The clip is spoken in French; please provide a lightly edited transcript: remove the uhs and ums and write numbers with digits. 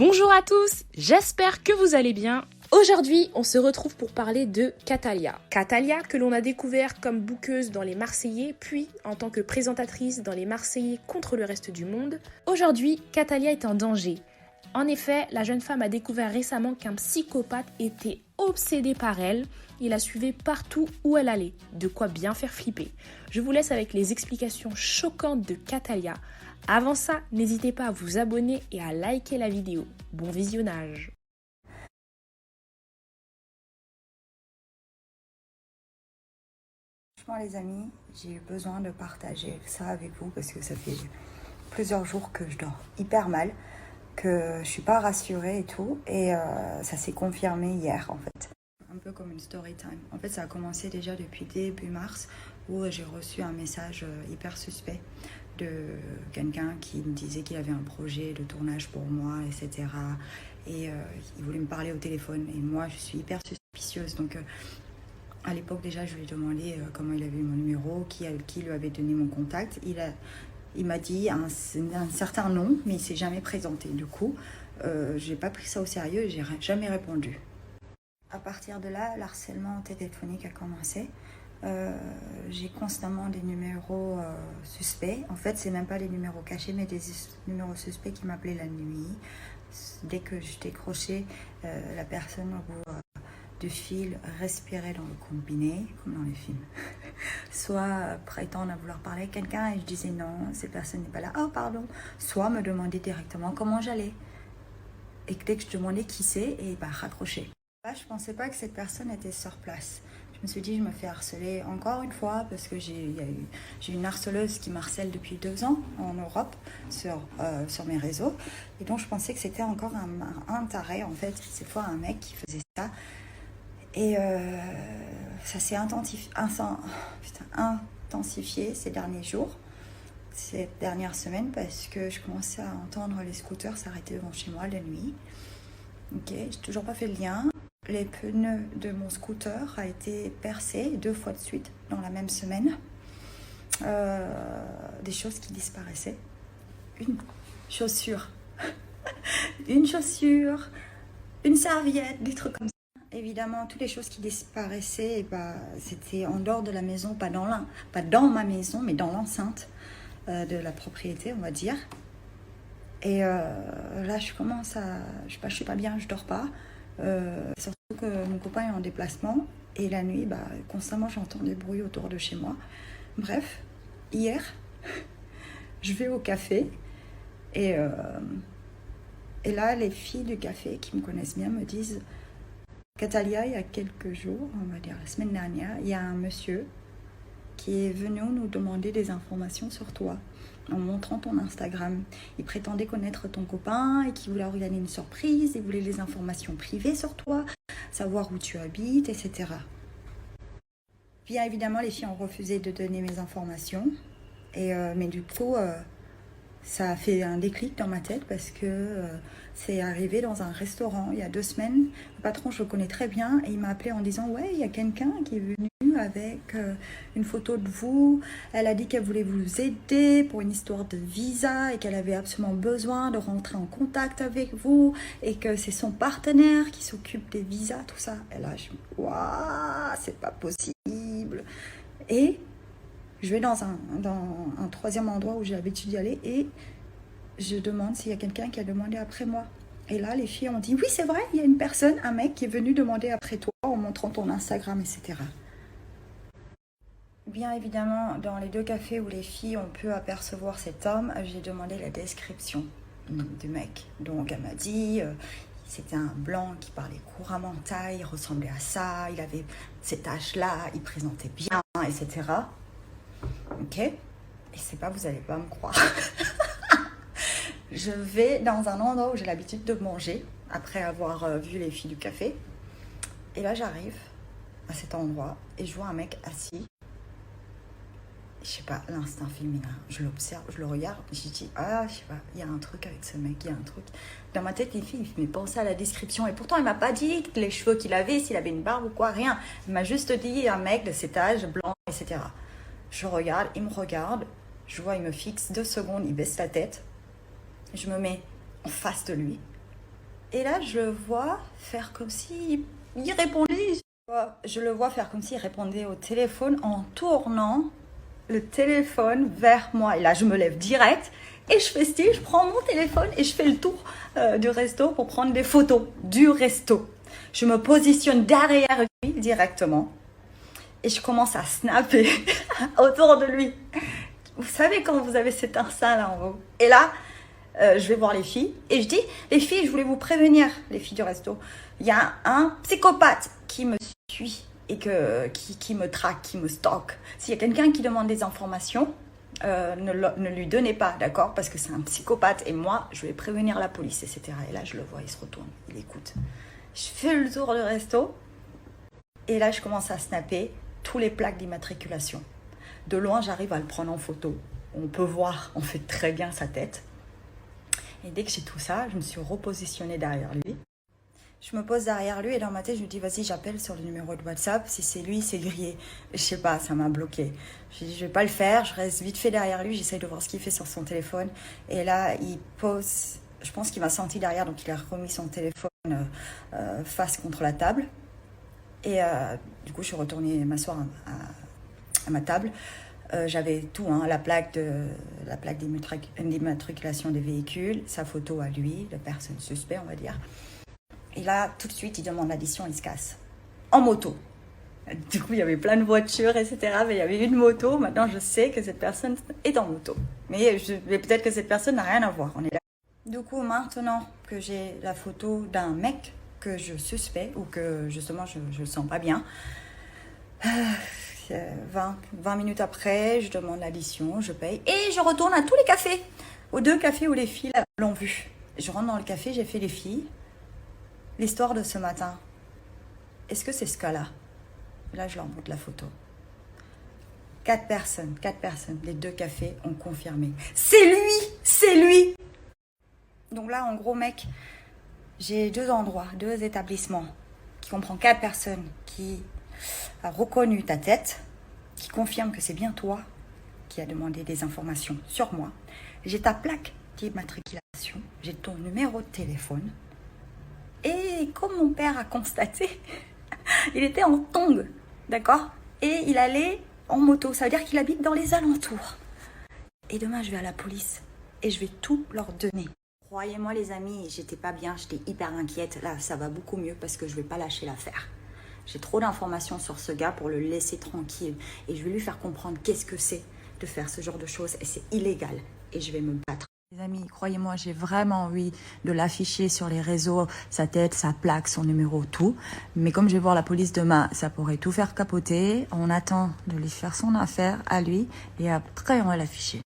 Bonjour à tous, j'espère que vous allez bien. Aujourd'hui, on se retrouve pour parler de Katalia. Katalia, que l'on a découvert comme bookeuse dans les Marseillais, puis en tant que présentatrice dans les Marseillais contre le reste du monde. Aujourd'hui, Katalia est en danger. En effet, la jeune femme a découvert récemment qu'un psychopathe était obsédé par elle. Il la suivait partout où elle allait, de quoi bien faire flipper. Je vous laisse avec les explications choquantes de Katalia. Avant ça, n'hésitez pas à vous abonner et à liker la vidéo. Bon visionnage! Franchement les amis, j'ai eu besoin de partager ça avec vous parce que ça fait plusieurs jours que je dors hyper mal, que je suis pas rassurée et tout, et ça s'est confirmé hier en fait. Un peu comme une story time. En fait ça a commencé déjà depuis début mars où j'ai reçu un message hyper suspect de quelqu'un qui me disait qu'il avait un projet de tournage pour moi, etc. Et il voulait me parler au téléphone et moi je suis hyper suspicieuse, donc à l'époque déjà je lui ai demandé comment il avait eu mon numéro, qui lui avait donné mon contact. Il m'a dit un certain nom, mais il ne s'est jamais présenté. Du coup, je n'ai pas pris ça au sérieux et je n'ai jamais répondu. À partir de là, l'harcèlement téléphonique a commencé. J'ai constamment des numéros suspects. En fait, c'est même pas des numéros cachés, mais des numéros suspects qui m'appelaient la nuit. Dès que je décrochais, la personne au bout du fil respirait dans le combiné, comme dans les films. Soit prétendre à vouloir parler à quelqu'un et je disais non, cette personne n'est pas là, oh pardon. Soit me demander directement comment j'allais. Et dès que je demandais qui c'est, et bah raccrocher. Là, je pensais pas que cette personne était sur place. Je me suis dit, je me fais harceler encore une fois parce que j'ai une harceleuse qui m'harcèle depuis 2 ans en Europe sur mes réseaux. Et donc, je pensais que c'était encore un taré, en fait. Cette fois, un mec qui faisait ça. Et ça s'est intensifié ces derniers jours, ces dernières semaines, parce que je commençais à entendre les scooters s'arrêter devant chez moi la nuit. Ok, j'ai toujours pas fait le lien. Les pneus de mon scooter a été percés 2 fois de suite dans la même semaine. Des choses qui disparaissaient. Une chaussure, une serviette, des trucs comme ça. Évidemment, toutes les choses qui disparaissaient, c'était en dehors de la maison, pas dans ma maison, mais dans l'enceinte de la propriété, on va dire. Et là, je suis pas bien, je dors pas. Surtout que mon copain est en déplacement et la nuit, constamment, j'entends des bruits autour de chez moi. Bref, hier, je vais au café et là, les filles du café qui me connaissent bien me disent: Katalia, il y a quelques jours, on va dire la semaine dernière, il y a un monsieur qui est venu nous demander des informations sur toi en montrant ton Instagram. Il prétendait connaître ton copain et qu'il voulait organiser une surprise, il voulait des informations privées sur toi, savoir où tu habites, etc. Bien évidemment, les filles ont refusé de donner mes informations, mais du coup, ça a fait un déclic dans ma tête parce que c'est arrivé dans un restaurant il y a 2 semaines. Le patron, je le connais très bien, et il m'a appelé en disant: ouais, il y a quelqu'un qui est venu avec une photo de vous. Elle a dit qu'elle voulait vous aider pour une histoire de visa et qu'elle avait absolument besoin de rentrer en contact avec vous et que c'est son partenaire qui s'occupe des visas, tout ça. Et là, je me dis: waouh, c'est pas possible. Et je vais dans un troisième endroit où j'ai l'habitude d'y aller et je demande s'il y a quelqu'un qui a demandé après moi. Et là, les filles ont dit: oui, c'est vrai, il y a une personne, un mec qui est venu demander après toi en montrant ton Instagram, etc. Bien évidemment, dans les 2 cafés où les filles ont pu apercevoir cet homme, j'ai demandé la description du mec. Donc, elle m'a dit... c'était un blanc qui parlait couramment thaï, il ressemblait à ça, il avait cet âge-là, il présentait bien, etc. Ok, et c'est pas, vous allez pas me croire. Je vais dans un endroit où j'ai l'habitude de manger après avoir vu les filles du café. Et là, j'arrive à cet endroit et je vois un mec assis. Je sais pas, l'instinct féminin. Je l'observe, je le regarde, je dis: ah, je sais pas, il y a un truc avec ce mec, il y a un truc. Dans ma tête, les filles, il me pensaient à la description. Et pourtant, il m'a pas dit les cheveux qu'il avait, s'il avait une barbe ou quoi, rien. Il m'a juste dit un mec de cet âge, blanc, etc. Je regarde, il me regarde, je vois, il me fixe 2 secondes, il baisse la tête. Je me mets en face de lui. Et là, je le vois faire comme si il répondait. Je le vois faire comme s'il répondait au téléphone en tournant le téléphone vers moi. Et là, je me lève direct et je fais style, je prends mon téléphone et je fais le tour du resto pour prendre des photos du resto. Je me positionne derrière lui directement et je commence à snapper autour de lui. Vous savez quand vous avez cet instinct là en haut. Et là, je vais voir les filles et je dis, les filles, je voulais vous prévenir, les filles du resto. Il y a un psychopathe qui me suit et qui me traque, qui me stocke. S'il y a quelqu'un qui demande des informations, ne lui donnez pas, d'accord? Parce que c'est un psychopathe et moi, je vais prévenir la police, etc. Et là, je le vois, il se retourne, il écoute. Je fais le tour du resto et là, je commence à snapper tous les plaques d'immatriculation. De loin, j'arrive à le prendre en photo. On peut voir, on fait très bien sa tête. Et dès que j'ai tout ça, je me suis repositionnée derrière lui. Je me pose derrière lui et dans ma tête, je me dis, vas-y, j'appelle sur le numéro de WhatsApp. Si c'est lui, c'est grillé. Je sais pas, ça m'a bloqué. Je dis, je vais pas le faire. Je reste vite fait derrière lui. J'essaye de voir ce qu'il fait sur son téléphone. Et là, il pose, je pense qu'il m'a senti derrière, donc il a remis son téléphone face contre la table. Et du coup, je suis retournée m'asseoir à ma table. J'avais tout, hein, la plaque d'immatriculation des véhicules, sa photo à lui, la personne suspect, on va dire. Et là, tout de suite, il demande l'addition, il se casse. En moto. Du coup, il y avait plein de voitures, etc. Mais il y avait une moto. Maintenant, je sais que cette personne est en moto. Mais peut-être que cette personne n'a rien à voir. On est là. Du coup, maintenant que j'ai la photo d'un mec que je suspecte ou que, justement, je ne le sens pas bien, 20 minutes après, je demande l'addition, je paye et je retourne à tous les cafés, aux 2 cafés où les filles l'ont vu. Je rentre dans le café, j'ai fait les filles. L'histoire de ce matin, est-ce que c'est ce cas-là? Là, je leur montre la photo. 4 personnes, les 2 cafés ont confirmé. C'est lui! Donc là, en gros, mec, j'ai 2 endroits, 2 établissements qui comprend 4 personnes qui a reconnu ta tête, qui confirme que c'est bien toi qui as demandé des informations sur moi. J'ai ta plaque d'immatriculation, j'ai ton numéro de téléphone. Et comme mon père a constaté, il était en tongs, d'accord? Et il allait en moto, ça veut dire qu'il habite dans les alentours. Et demain, je vais à la police et je vais tout leur donner. Croyez-moi les amis, j'étais pas bien, j'étais hyper inquiète. Là, ça va beaucoup mieux parce que je vais pas lâcher l'affaire. J'ai trop d'informations sur ce gars pour le laisser tranquille. Et je vais lui faire comprendre qu'est-ce que c'est de faire ce genre de choses. Et c'est illégal. Et je vais me battre. Les amis, croyez-moi, j'ai vraiment envie de l'afficher sur les réseaux, sa tête, sa plaque, son numéro, tout. Mais comme je vais voir la police demain, ça pourrait tout faire capoter. On attend de lui faire son affaire à lui et après on va l'afficher.